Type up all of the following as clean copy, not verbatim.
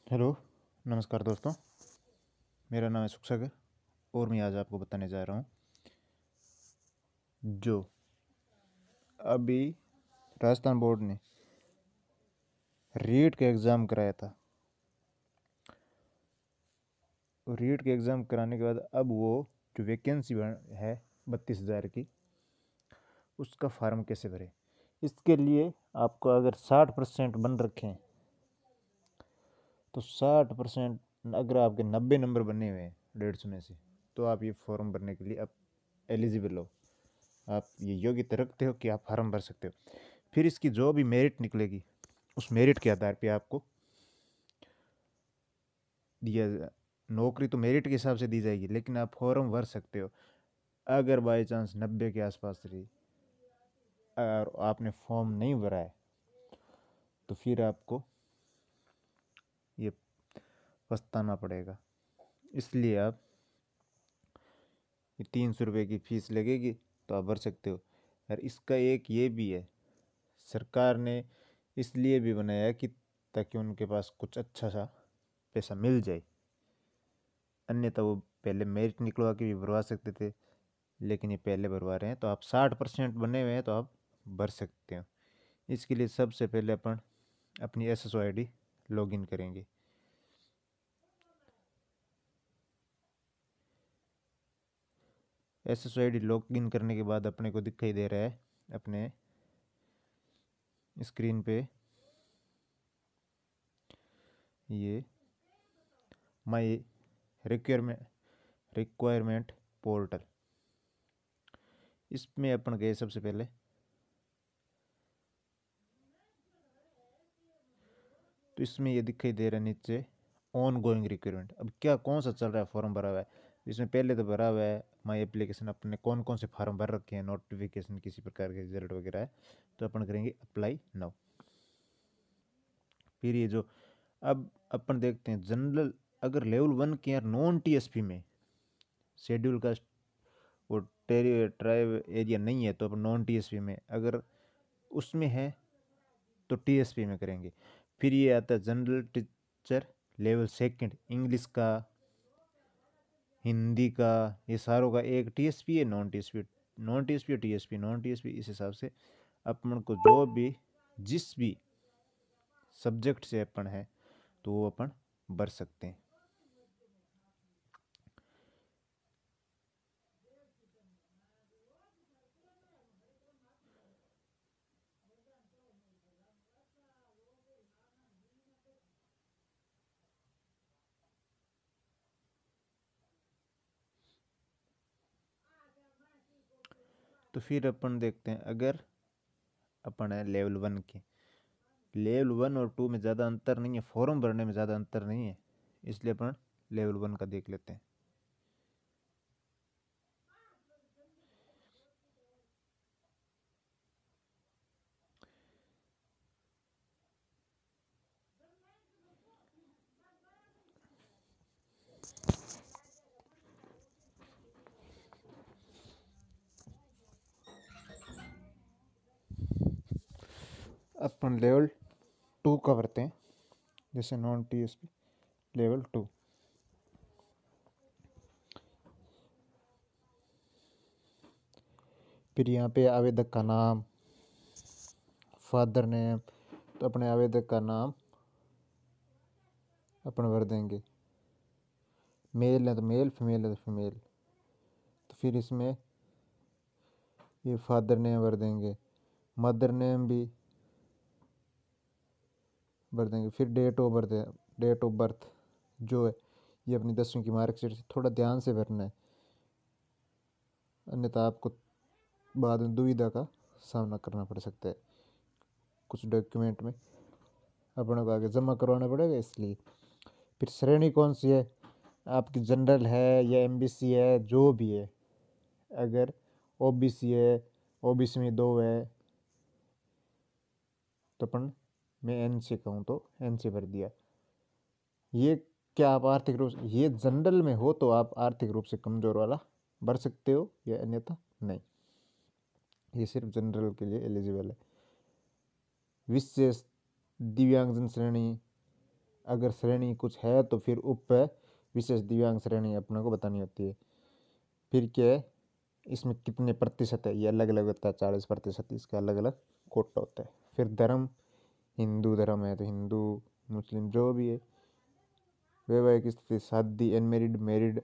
Hello, नमस्कार दोस्तों। मेरा नाम है सुख सागर और मैं आज आपको बताने जा रहा हूँ जो अभी राजस्थान बोर्ड ने रीट का एग्ज़ाम कराया था। रीट के एग्ज़ाम कराने के बाद अब वो जो वैकेंसी है 32,000 की, उसका फार्म कैसे भरें। इसके लिए आपको अगर 60% बन रखे हैं तो 60%, अगर आपके 90 नंबर बने हुए हैं 150 में से, तो आप ये फॉर्म भरने के लिए अब एलिजिबल हो। आप ये योग्यता रखते हो कि आप फार्म भर सकते हो। फिर इसकी जो भी मेरिट निकलेगी उस मेरिट के आधार पे आपको दिया नौकरी तो मेरिट के हिसाब से दी जाएगी, लेकिन आप फॉर्म भर सकते हो। अगर बाई चांस 90 के आसपास रही और आपने फॉर्म नहीं भरा है तो फिर आपको ये पछताना पड़ेगा। इसलिए आप ये 300 रुपये की फ़ीस लगेगी तो आप भर सकते हो। और इसका एक ये भी है, सरकार ने इसलिए भी बनाया है कि ताकि उनके पास कुछ अच्छा सा पैसा मिल जाए। अन्यथा वो पहले मेरिट निकलवा के भी भरवा सकते थे, लेकिन ये पहले भरवा रहे हैं। तो आप 60% बने हुए हैं तो आप भर सकते हो। इसके लिए सबसे पहले अपन अपनी SSO ID लॉगिन करेंगे। SSO ID लॉगिन करने के बाद अपने को दिखाई दे रहा है अपने स्क्रीन पे ये माई रिक्वायरमेंट पोर्टल। इसमें अपन गए सबसे पहले, तो इसमें ये दिखाई दे रहा है नीचे ऑन गोइंग रिक्वायरमेंट। अब क्या कौन सा चल रहा है, फॉर्म भरा हुआ है। इसमें पहले तो भरा हुआ है माई एप्लीकेशन, अपने कौन कौन से फार्म भर रखे हैं, नोटिफिकेशन किसी प्रकार के रिजल्ट वगैरह है, तो अपन करेंगे अप्लाई नाउ। फिर ये जो अब अपन देखते हैं जनरल, अगर लेवल 1 के यार नॉन TSP में शेड्यूल कास्ट वो ट्राइब एरिया नहीं है तो अपन नॉन TSP में, अगर उसमें है तो TSP में करेंगे। फिर ये आता है जनरल टीचर लेवल 2, इंग्लिश का, हिंदी का, ये सारों का एक TSP है, नॉन TSP और TSP नॉन TSP। इस हिसाब से अपन को जो भी जिस भी सब्जेक्ट से अपन है तो वो अपन भर सकते हैं। तो फिर अपन देखते हैं, अगर अपन है लेवल 1 के, लेवल 1 और 2 में ज़्यादा अंतर नहीं है, फॉर्म भरने में ज़्यादा अंतर नहीं है, इसलिए अपन लेवल 1 का देख लेते हैं। अपन लेवल 2 का भरते हैं, जैसे नॉन TSP लेवल 2। फिर यहाँ पे आवेदक का नाम, फादर नेम, तो अपने आवेदक का नाम अपन भर देंगे। मेल है तो मेल, फीमेल है तो फीमेल। तो फिर इसमें ये फादर नेम भर देंगे, मदर नेम भी भर देंगे। फिर डेट ऑफ बर्थ जो है ये अपनी 10वीं की मार्कशीट से थोड़ा ध्यान से भरना है, अन्यथा आपको बाद में दुविधा का सामना करना पड़ सकता है। कुछ डॉक्यूमेंट में अपने को आगे जमा करवाना पड़ेगा, इसलिए। फिर श्रेणी कौन सी है आपकी, जनरल है या MBC है, जो भी है। अगर OBC है, OBC में 2 है, तो अपन मैं NC कहूँ तो NC भर दिया। ये क्या आप आर्थिक रूप से, ये जनरल में हो तो आप आर्थिक रूप से कमज़ोर वाला भर सकते हो, या अन्यथा नहीं। ये सिर्फ जनरल के लिए एलिजिबल है। विशेष दिव्यांगजन श्रेणी, अगर श्रेणी कुछ है तो फिर उप विशेष दिव्यांग श्रेणी अपने को बतानी होती है। फिर क्या है, इसमें कितने प्रतिशत है, ये अलग अलग होता है, 40%, इसका अलग अलग कोटा होता है। फिर धर्म, हिंदू धर्म है तो हिंदू, मुस्लिम जो भी है। वैवाहिक स्थिति, शादी, अनमेरिड, मैरिड।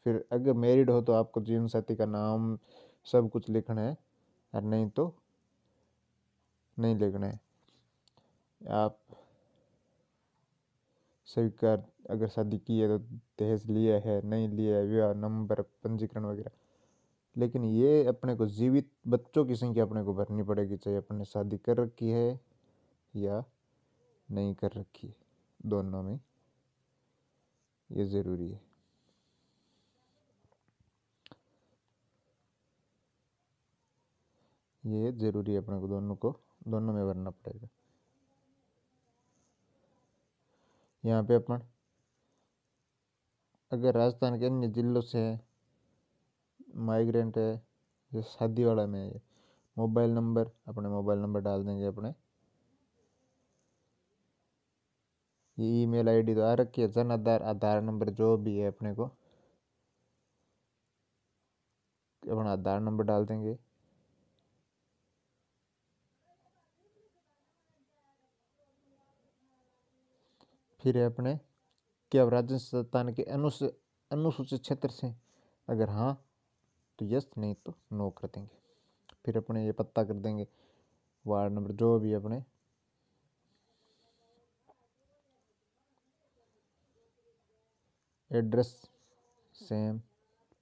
फिर अगर मैरिड हो तो आपको जीवन साथी का नाम सब कुछ लिखना है, और नहीं तो नहीं लिखना है। आप स्वीकार, अगर शादी की है तो दहेज लिया है नहीं लिया है, विवाह नंबर, पंजीकरण वगैरह। लेकिन ये अपने को जीवित बच्चों की संख्या अपने को भरनी पड़ेगी, चाहे अपने शादी कर रखी है या नहीं कर रखी है, दोनों में ये ज़रूरी है। ये ज़रूरी है, अपने को दोनों में भरना पड़ेगा। यहाँ पे अपन अगर राजस्थान के अन्य जिलों से माइग्रेंट है, जो शादी वाला में है, मोबाइल नंबर, अपने मोबाइल नंबर डाल देंगे अपने। ये ईमेल आईडी तो आ रखी है, जन आधार, आधार नंबर जो भी है अपने को, अपना आधार नंबर डाल देंगे। फिर है अपने कि अब राजस्थान के अनुसूचित क्षेत्र से, अगर हाँ तो यस, नहीं तो नो कर देंगे। फिर अपने ये पता कर देंगे, वार्ड नंबर जो भी अपने, एड्रेस सेम।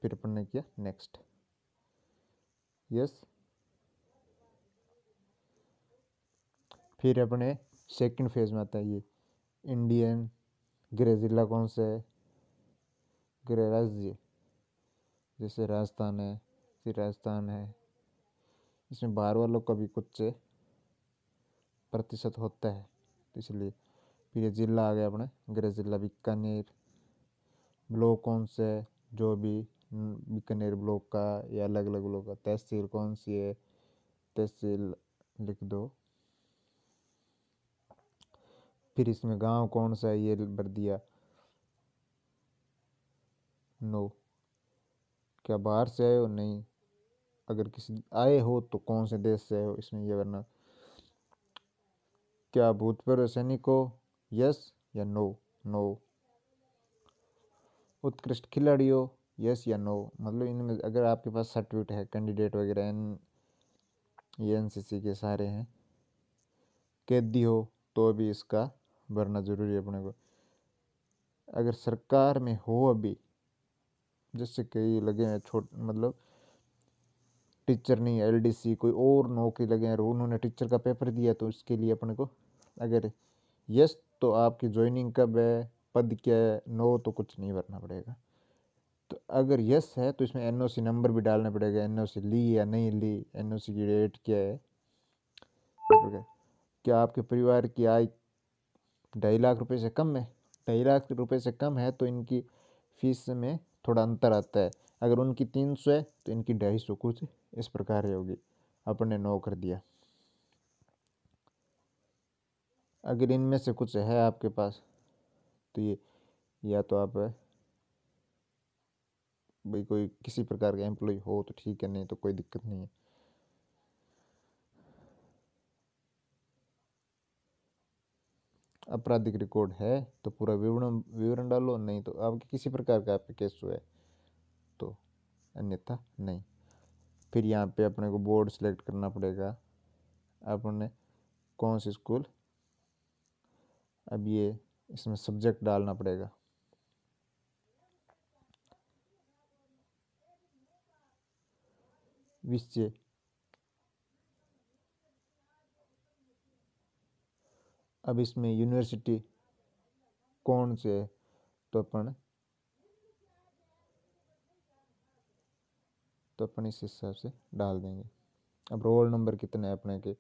फिर अपन ने किया नेक्स्ट, यस। फिर अपने सेकंड फेज में आता है ये इंडियन, गृह जिला कौन सा है, गृह राज्य, जैसे राजस्थान है, फिर राजस्थान है। इसमें बाहर वालों का भी कुछ प्रतिशत होता है, तो इसलिए। फिर ये जिला आ गया अपने, गृह जिला बीकानेर। ब्लॉक कौन सा है, जो भी बीकानेर ब्लॉक का या अलग अलग ब्लॉक का। तहसील कौन सी है, तहसील लिख दो। फिर इसमें गांव कौन सा है, ये भर दिया, नो। क्या बाहर से आए हो, नहीं। अगर किसी आए हो तो कौन से देश से आए हो, इसमें ये भरना। क्या भूतपूर्व सैनिक हो, यस या नो, नो। उत्कृष्ट खिलाड़ी हो, यस या नो। मतलब इनमें अगर आपके पास सर्टिफिकेट है, कैंडिडेट वगैरह ये एनसीसी के सारे हैं। कैदी हो तो भी इसका भरना ज़रूरी है अपने को। अगर सरकार में हो अभी, जैसे कई लगे हैं मतलब टीचर नहीं है, एलडीसी कोई और नौकरी लगे हैं और उन्होंने टीचर का पेपर दिया, तो उसके लिए अपने को अगर यस तो आपकी ज्वाइनिंग कब है, पद क्या है, नो तो कुछ नहीं भरना पड़ेगा। तो अगर यस है तो इसमें एनओसी नंबर भी डालना पड़ेगा, एनओसी ली या नहीं ली, एनओसी की डेट क्या है। क्या आपके परिवार की आय 2.5 लाख रुपए से कम है, 2.5 लाख रुपए से कम है तो इनकी फीस में थोड़ा अंतर आता है। अगर उनकी 300 है तो इनकी 250 कुछ इस प्रकार होगी। अपने नो कर दिया। अगर इनमें से कुछ है आपके पास तो ये, या तो आप भाई कोई किसी प्रकार का एम्प्लॉय हो तो ठीक है, नहीं तो कोई दिक्कत नहीं है। आपराधिक रिकॉर्ड है तो पूरा विवरण विवरण डालो, नहीं तो आपके किसी प्रकार का आप पे केस हुआ है तो, अन्यथा नहीं। फिर यहाँ पे अपने को बोर्ड सेलेक्ट करना पड़ेगा, अपने कौन सी स्कूल। अब ये इसमें सब्जेक्ट डालना पड़ेगा। विषय, अब इसमें यूनिवर्सिटी कौन से है तो अपन इस हिसाब से डाल देंगे। अब रोल नंबर कितने हैं अपने के,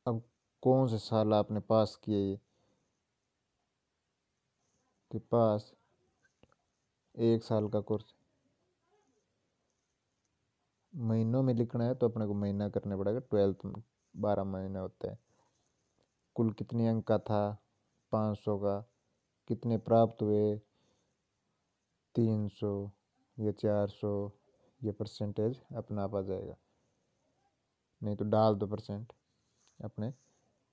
अब कौन से साल आपने पास किए, ये कि पास 1 साल का कोर्स, महीनों में लिखना है तो अपने को महीना करना पड़ेगा, 12th में 12 महीने होते हैं। कुल कितने अंक का था, 500 का। कितने प्राप्त हुए, 300 या 400। ये परसेंटेज अपना आप आ जाएगा, नहीं तो डाल दो परसेंट, अपने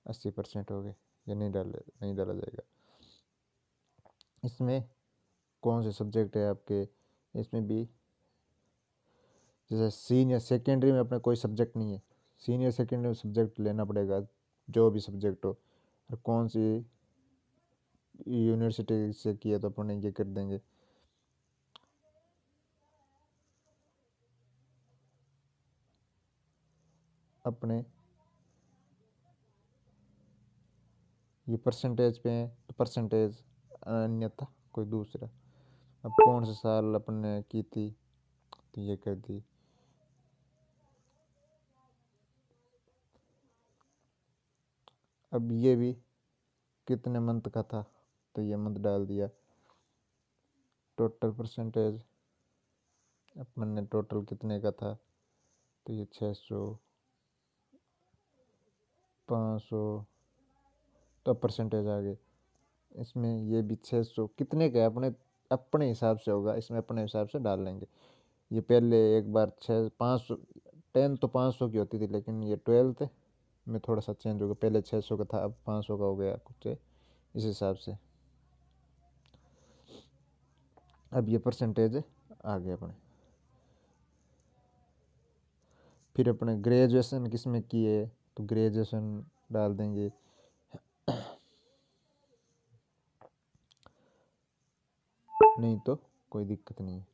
80% हो गए। या नहीं डाला जाएगा। इसमें कौन से सब्जेक्ट है आपके, इसमें भी जैसे सीनियर सेकेंडरी में अपना कोई सब्जेक्ट नहीं है, सीनियर सेकेंडरी में सब्जेक्ट लेना पड़ेगा, जो भी सब्जेक्ट हो। और कौन सी यूनिवर्सिटी से किया तो अपने ये कर देंगे। अपने ये परसेंटेज पे हैं तो परसेंटेज, अन्यथा कोई दूसरा। अब कौन से साल अपने की थी तो ये कर दी। अब ये भी कितने मंथ का था तो ये मंथ डाल दिया। टोटल परसेंटेज अपन ने टोटल कितने का था तो ये 600 500, तो परसेंटेज आ गए। इसमें ये भी 600 कितने का है अपने अपने हिसाब से होगा, इसमें अपने हिसाब से डाल लेंगे। ये पहले एक बार 500, 10 तो 500 की होती थी, लेकिन ये 12th में थोड़ा सा चेंज होगा, पहले 600 का था अब 500 का हो गया कुछ इस हिसाब से। अब ये परसेंटेज आ गए अपने। फिर अपने ग्रेजुएशन किस में किए तो ग्रेजुएशन डाल देंगे। नहीं तो कोई दिक्कत नहीं है।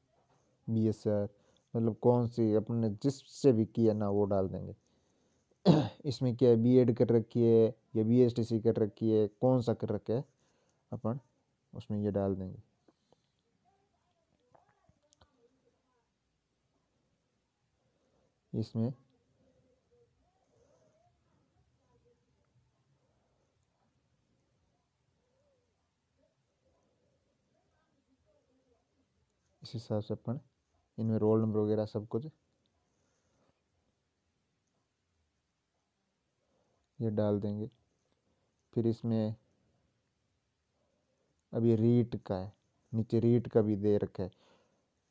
BSR मतलब कौन सी अपने जिससे भी किया ना वो डाल देंगे। इसमें क्या है, B.Ed कर रखी है या BSTC कर रखी है, कौन सा कर रखा है अपन उसमें ये डाल देंगे। इसमें इस हिसाब से अपन इनमें रोल नंबर वगैरह सब कुछ ये डाल देंगे। फिर इसमें अब ये रीट का है, नीचे रीट का भी दे रखा है।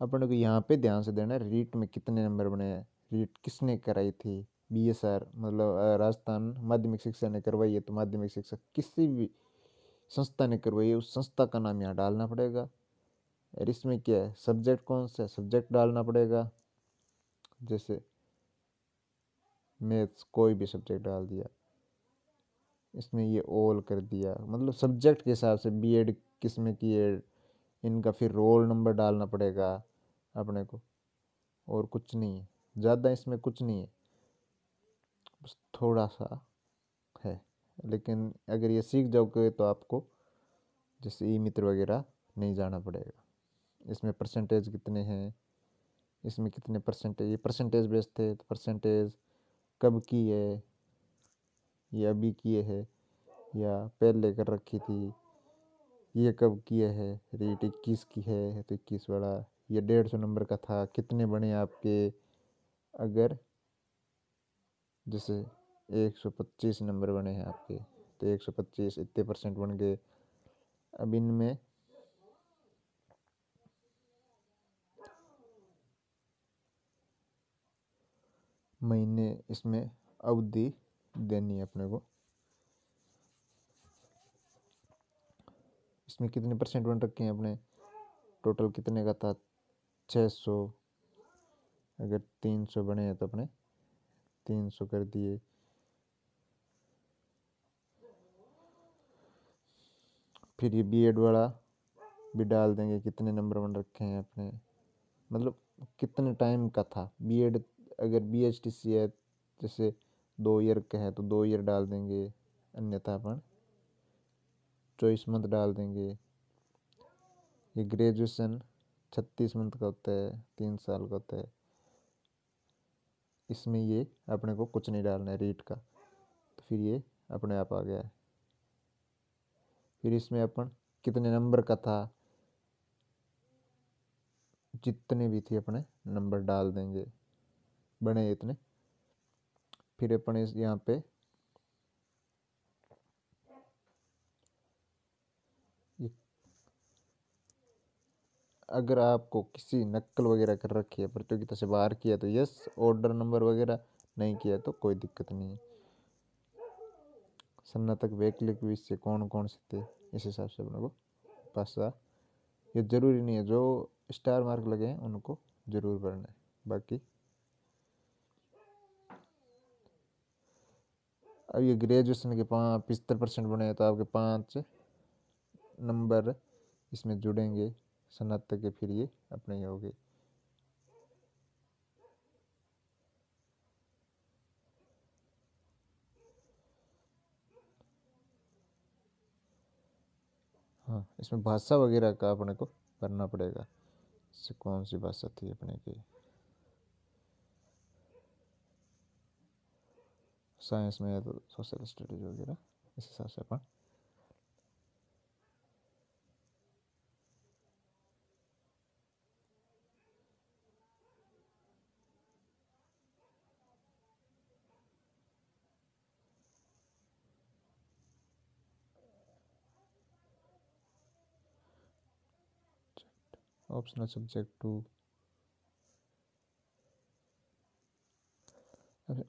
अपन को यहाँ पे ध्यान से देना है रीट में कितने नंबर बने हैं, रीट किसने कराई थी। BSR मतलब राजस्थान माध्यमिक शिक्षा ने करवाई है, तो माध्यमिक शिक्षा किसी भी संस्था ने करवाई है उस संस्था का नाम यहाँ डालना पड़ेगा। और इसमें क्या है, सब्जेक्ट कौन सा सब्जेक्ट डालना पड़ेगा। जैसे मैथ्स कोई भी सब्जेक्ट डाल दिया, इसमें ये ऑल कर दिया, मतलब सब्जेक्ट के हिसाब से B.Ed किस में की है इनका फिर रोल नंबर डालना पड़ेगा अपने को। और कुछ नहीं है, ज़्यादा इसमें कुछ नहीं है, बस थोड़ा सा है। लेकिन अगर ये सीख जाओगे तो आपको जैसे ई मित्र वगैरह नहीं जाना पड़ेगा। इसमें परसेंटेज कितने हैं, इसमें कितने परसेंटेज, ये परसेंटेज बेस्ड थे तो परसेंटेज कब की है, ये अभी किए है या पहले कर रखी थी, ये कब किए है। रीट 21 की है तो 21 बड़ा, ये 150 नंबर का था, कितने बने आपके। अगर जैसे 125 नंबर बने हैं आपके तो 125 इतने परसेंट बन गए। अब इनमें महीने, इसमें अवधि देनी है अपने को। इसमें कितने परसेंट बन रखे हैं अपने, टोटल कितने का था 600। अगर 300 बने हैं तो अपने 300 कर दिए। फिर ये B.Ed वाला भी डाल देंगे, कितने नंबर बन रखे हैं अपने, मतलब कितने टाइम का था B.Ed। अगर BHTC है जैसे 2 ईयर का है तो 2 ईयर डाल देंगे, अन्यथा अपन 24 मंथ डाल देंगे। ये ग्रेजुएशन 36 मंथ का होता है, 3 साल का होता है। इसमें ये अपने को कुछ नहीं डालना है रीट का, तो फिर ये अपने आप आ गया है। फिर इसमें अपन कितने नंबर का था, जितने भी थे अपने नंबर डाल देंगे। बने इतने। फिर अपन इस यहाँ पे अगर आपको किसी नकल वगैरह कर रखी है, प्रतियोगिता से बाहर किया तो यस, ऑर्डर नंबर वगैरह नहीं किया तो कोई दिक्कत नहीं है। स्नातक वैकल्पिक विषय कौन कौन से थे, इस हिसाब से अपने को पासा। ये जरूरी नहीं है, जो स्टार मार्क लगे हैं उनको जरूर भरना है। बाकी अब ये ग्रेजुएशन के 75% बने हैं तो आपके 5 नंबर इसमें जुड़ेंगे स्नातक के, फिर ये अपने ही हो गए। हाँ, इसमें भाषा वगैरह का अपने को भरना पड़ेगा, इससे कौन सी भाषा थी अपने की। साइंस में है तो सोशल स्टडीज वगैरह, इस हिसाब से अपन ऑप्शनल सब्जेक्ट 2।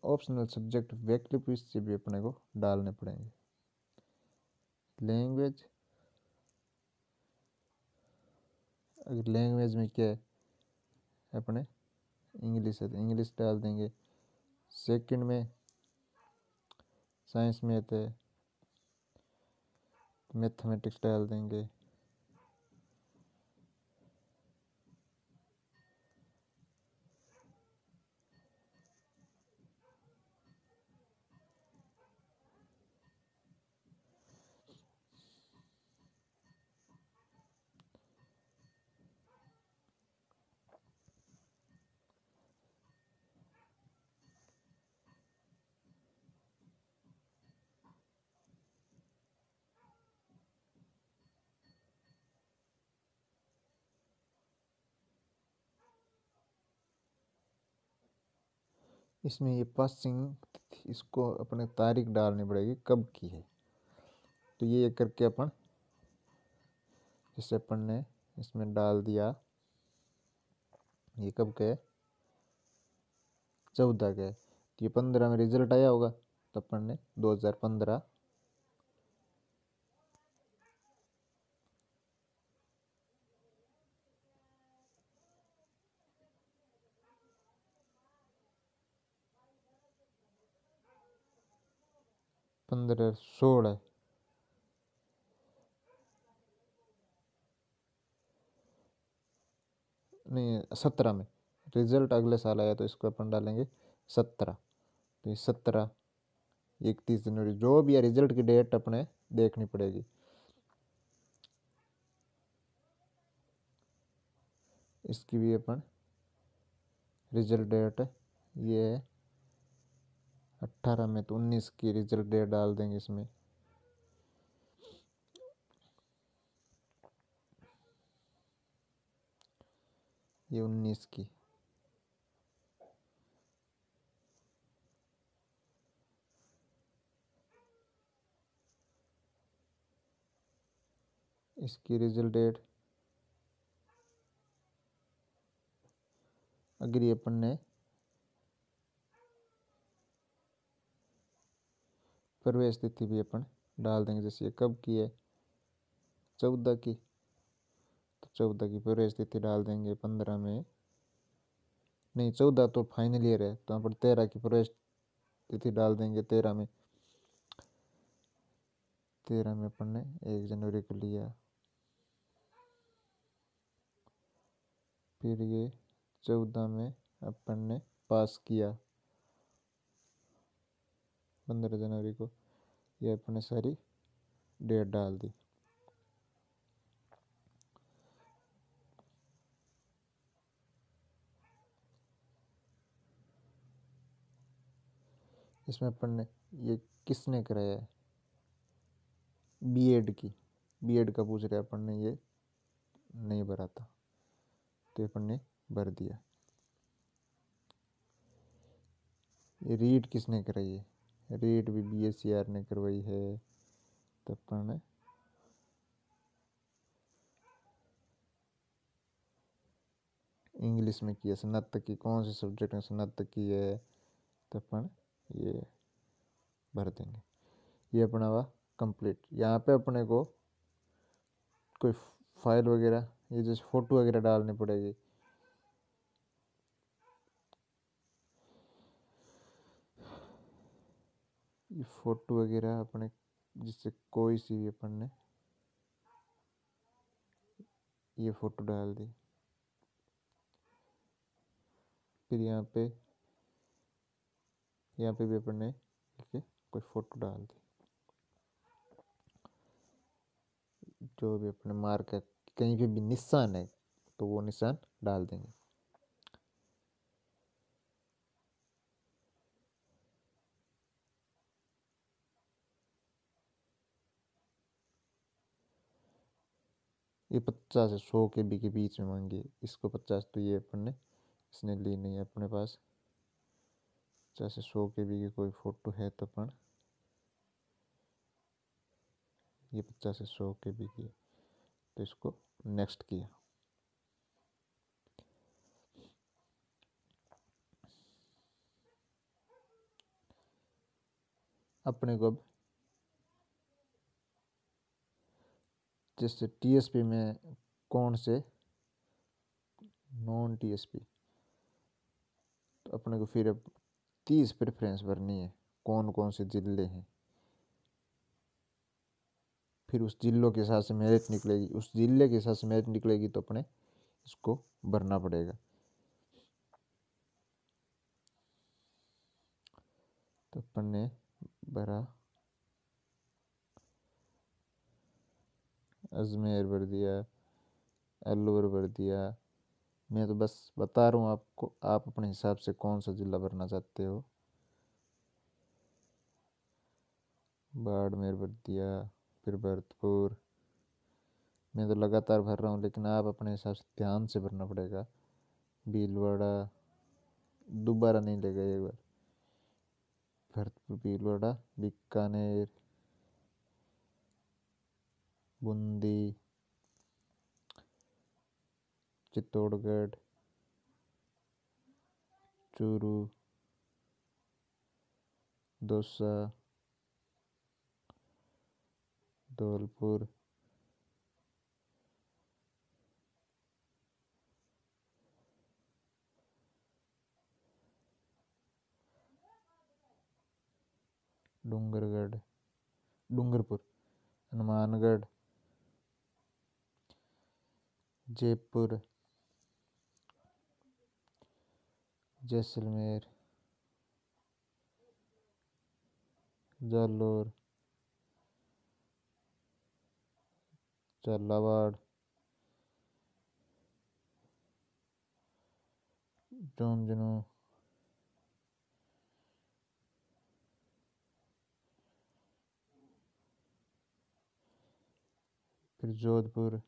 ऑप्शनल सब्जेक्ट वैकल्पिक विषय भी अपने को डालने पड़ेंगे। लैंग्वेज, अगर लैंग्वेज में क्या है अपने इंग्लिश है तो इंग्लिश डाल देंगे। सेकंड में साइंस में तो मैथमेटिक्स डाल देंगे। इसमें ये पासिंग, इसको अपने तारीख डालनी पड़ेगी कब की है। तो ये करके अपन, जैसे अपन ने इसमें डाल दिया ये कब का है, 14 का है, तो ये 15 में रिजल्ट आया होगा, तो अपन ने 2015 15 16 नहीं 17 में रिजल्ट अगले साल आया, तो इसको अपन डालेंगे 17। तो ये 17, 31 जनवरी, जो भी है रिजल्ट की डेट अपने देखनी पड़ेगी। इसकी भी अपन रिजल्ट डेट ये है 18 में, तो 19 की रिजल्ट डेट डाल देंगे इसमें। ये 19 की, इसकी रिजल्ट डेट अगर ये अपन ने प्रवेश तिथि भी अपन डाल देंगे, जैसे ये कब की है 14 की, तो 14 की प्रवेश तिथि डाल देंगे। 15 में नहीं, 14 तो फाइनल ईयर है, तो अपन 13 की प्रवेश तिथि डाल देंगे। 13 में, 13 में अपन ने 1 जनवरी को लिया। फिर ये 14 में अपन ने पास किया 15 जनवरी को, ये अपन ने सारी डेट डाल दी। इसमें अपन ने ये किसने कराया है, बीएड की, बीएड का पूछ रहे अपन ने, ये नहीं भरा था तो अपन ने भर दिया। ये रीड किसने कराई है? रीड भी BSCR ने करवाई है। तो अपन इंग्लिश में किया स्नातक की, कौन से सब्जेक्ट में स्नातक की है, तो अपन ये भर देंगे। ये अपना हुआ कंप्लीट। यहाँ पे अपने को कोई फाइल वगैरह, ये जैसे फोटो वगैरह डालनी पड़ेगी। ये फोटो वगैरह अपने जिससे कोई सी भी अपन ने ये फोटो डाल दी, फिर यहाँ पे भी अपन ने कोई फोटो डाल दी, जो भी अपने मार्क है, कहीं पे भी निशान है तो वो निशान डाल देंगे। ये 50 से 100 KB के बीच में मांगी, इसको 50, तो ये अपन ने इसने ली नहीं है अपने पास। 50 से 100 KB की कोई फोटो है तो अपन ये 50 से 100 KB की है, तो इसको नेक्स्ट किया। अपने को अब जैसे TSP में कौन से नॉन TSP, तो अपने को फिर अब 30 प्रेफरेंस भरनी है, कौन कौन से जिले हैं। फिर उस जिलों के हिसाब से मेरिट निकलेगी, उस जिले के हिसाब से मेरिट निकलेगी तो अपने इसको भरना पड़ेगा। तो अपन ने भरा, अजमेर भर दिया, अलवर भर दिया। मैं तो बस बता रहा हूँ आपको, आप अपने हिसाब से कौन सा जिला भरना चाहते हो। बाड़मेर भर दिया, फिर भरतपुर। मैं तो लगातार भर रहा हूँ, लेकिन आप अपने हिसाब से ध्यान से भरना पड़ेगा। भीलवाड़ा दोबारा नहीं लेगा एक बार, भरतपुर, भीलवाड़ा, बीकानेर, बूंदी, चित्तौड़गढ़, चूरू, दौसा, धौलपुर, डूंगरपुर, हनुमानगढ़, जयपुर, जैसलमेर, जालौर, झालावाड़, झुंझुनू, फिर जोधपुर,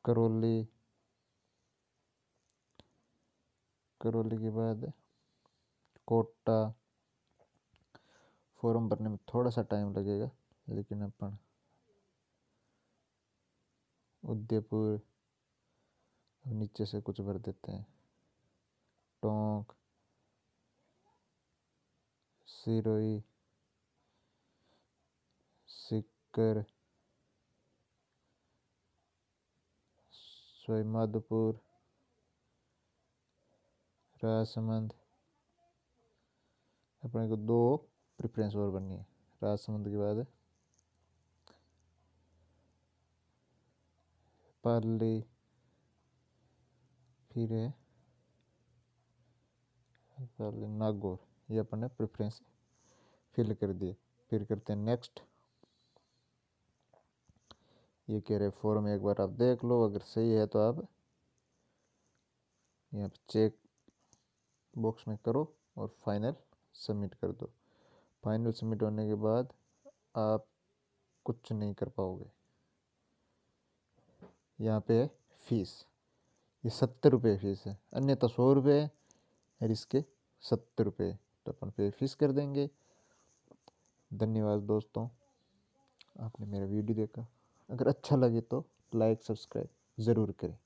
करौली, करौली के बाद कोटा। फॉर्म भरने में थोड़ा सा टाइम लगेगा, लेकिन अपन उदयपुर, नीचे से कुछ भर देते हैं, टोंक, सिरोही, सीकर, सवाईमाधोपुर, राजसमंद। अपने को 2 प्रेफरेंस और बननी है। राजसमंद के बाद पाली, फिर है पाली, नागौर। ये अपन ने प्रेफरेंस फिल कर दिए। फिर करते हैं नेक्स्ट। ये कह रहे फॉर्म एक बार आप देख लो, अगर सही है तो आप यहाँ पे चेक बॉक्स में करो और फाइनल सबमिट कर दो। फाइनल सबमिट होने के बाद आप कुछ नहीं कर पाओगे। यहाँ पे है फीस, ये 70 रुपये फीस है, अन्यथा 100 रुपये है और इसके 70 रुपये, तो अपन पे फीस कर देंगे। धन्यवाद दोस्तों, आपने मेरा वीडियो देखा। अगर अच्छा लगे तो लाइक सब्सक्राइब ज़रूर करें।